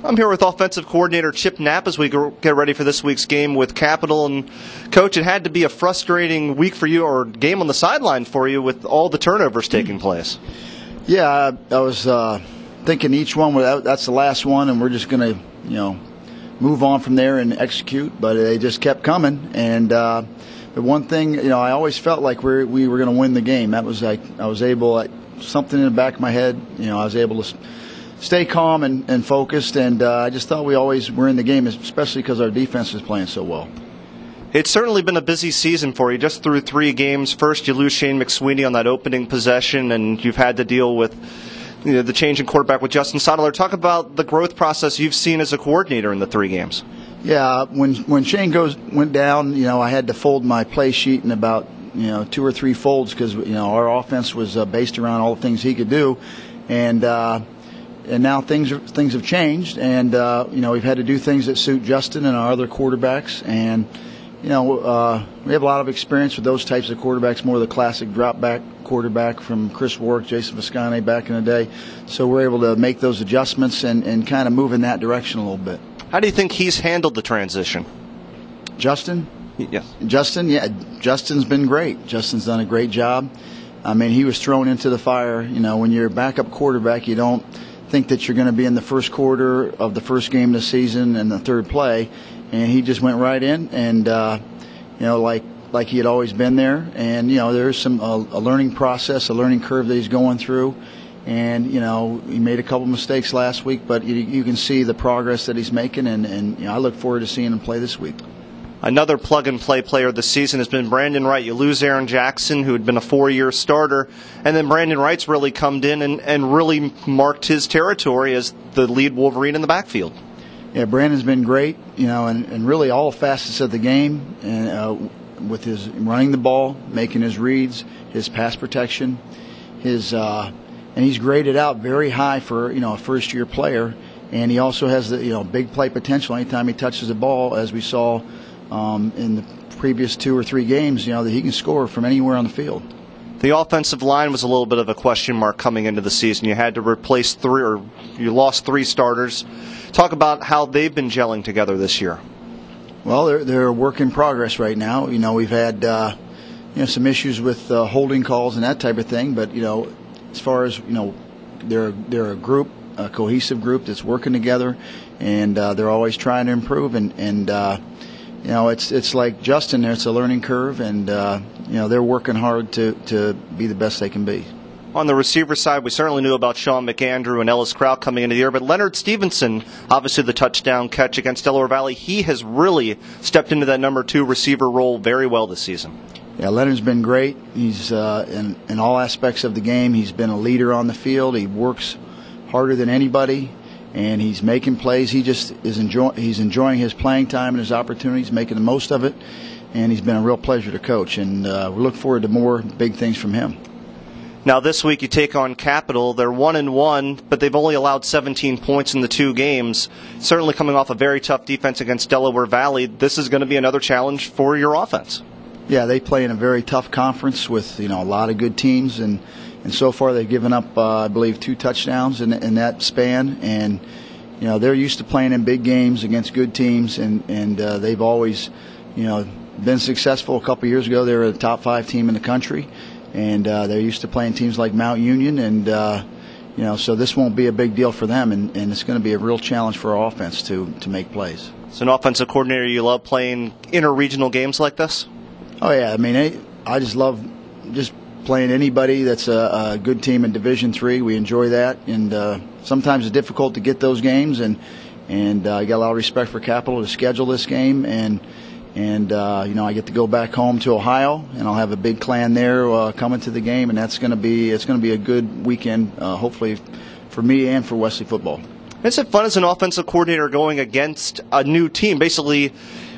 I'm here with offensive coordinator Chip Knapp as we get ready for this week's game with Capital. And Coach, it had to be a frustrating week for you, or game on the sideline for you, with all the turnovers taking place. Yeah, I was thinking each one, that's the last one, and we're just going to, move on from there and execute. But they just kept coming, and the one thing, I always felt like we were going to win the game. That was like I was able, something in the back of my head, I was able to stay calm and focused, and I just thought we always were in the game, especially because our defense was playing so well. It's certainly been a busy season for you. Just through 3 games. First, you lose Shane McSweeney on that opening possession, and you've had to deal with the change in quarterback with Justin Sottler. Talk about the growth process you've seen as a coordinator in the 3 games. Yeah, when Shane went down, I had to fold my play sheet in about 2 or 3 folds because our offense was based around all the things he could do, and now things have changed, and we've had to do things that suit Justin and our other quarterbacks, and we have a lot of experience with those types of quarterbacks, more the classic drop back quarterback from Chris Warwick, Jason Viscani back in the day. So we're able to make those adjustments and kind of move in that direction a little bit. How do you think he's handled the transition? Justin? Yes. Justin's been great. Justin's done a great job. I mean, he was thrown into the fire. When you're a backup quarterback, you don't think that you're going to be in the first quarter of the first game of the season and the third play, and he just went right in, and like he had always been there. And there's some a learning process, a learning curve that he's going through, and he made a couple mistakes last week, but you can see the progress that he's making, and I look forward to seeing him play this week. Another plug-and-play player this season has been Brandon Wright. You lose Aaron Jackson, who had been a 4-year starter, and then Brandon Wright's really come in and really marked his territory as the lead Wolverine in the backfield. Yeah, Brandon's been great, and really all facets of the game, and with his running the ball, making his reads, his pass protection, and he's graded out very high for a first-year player, and he also has the big play potential anytime he touches the ball, as we saw in the previous 2 or 3 games, that he can score from anywhere on the field. The offensive line was a little bit of a question mark coming into the season. You had to replace you lost 3 starters. Talk about how they've been gelling together this year. Well, they're a work in progress right now. We've had some issues with holding calls and that type of thing, but as far as they're a group, a cohesive group that's working together, and they're always trying to improve, and it's like Justin there. It's a learning curve, and they're working hard to be the best they can be. On the receiver side, we certainly knew about Sean McAndrew and Ellis Kraut coming into the year, but Leonard Stevenson, obviously the touchdown catch against Delaware Valley, he has really stepped into that number 2 receiver role very well this season. Yeah, Leonard's been great. He's in all aspects of the game. He's been a leader on the field. He works harder than anybody, and he's making plays. He just is enjoying his playing time and his opportunities, making the most of it, and he's been a real pleasure to coach, and we look forward to more big things from him. Now this week you take on Capital. They're 1-1, but they've only allowed 17 points in the 2 games. Certainly coming off a very tough defense against Delaware Valley, this is going to be another challenge for your offense. Yeah, they play in a very tough conference with a lot of good teams, and so far they've given up I believe 2 touchdowns in that span, and they're used to playing in big games against good teams, and they've always been successful. A couple years ago they were a top 5 team in the country, and they're used to playing teams like Mount Union, and so this won't be a big deal for them, and it's going to be a real challenge for our offense to make plays. As an offensive coordinator, you love playing inter-regional games like this? Oh yeah, I mean, I just love playing anybody that's a good team in Division III. We enjoy that, and sometimes it's difficult to get those games, and I got a lot of respect for Capital to schedule this game, and I get to go back home to Ohio, and I'll have a big clan there coming to the game, and it's going to be a good weekend, hopefully for me and for Wesley football. Is it fun as an offensive coordinator going against a new team? Basically,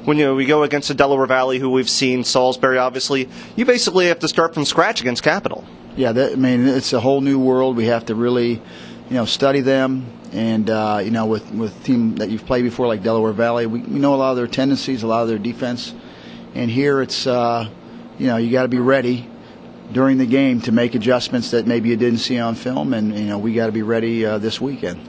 when we go against the Delaware Valley, who we've seen, Salisbury, obviously, you basically have to start from scratch against Capital. Yeah, it's a whole new world. We have to really, study them, and with a team that you've played before, like Delaware Valley, we know a lot of their tendencies, a lot of their defense, and here it's you got to be ready during the game to make adjustments that maybe you didn't see on film, and we got to be ready this weekend.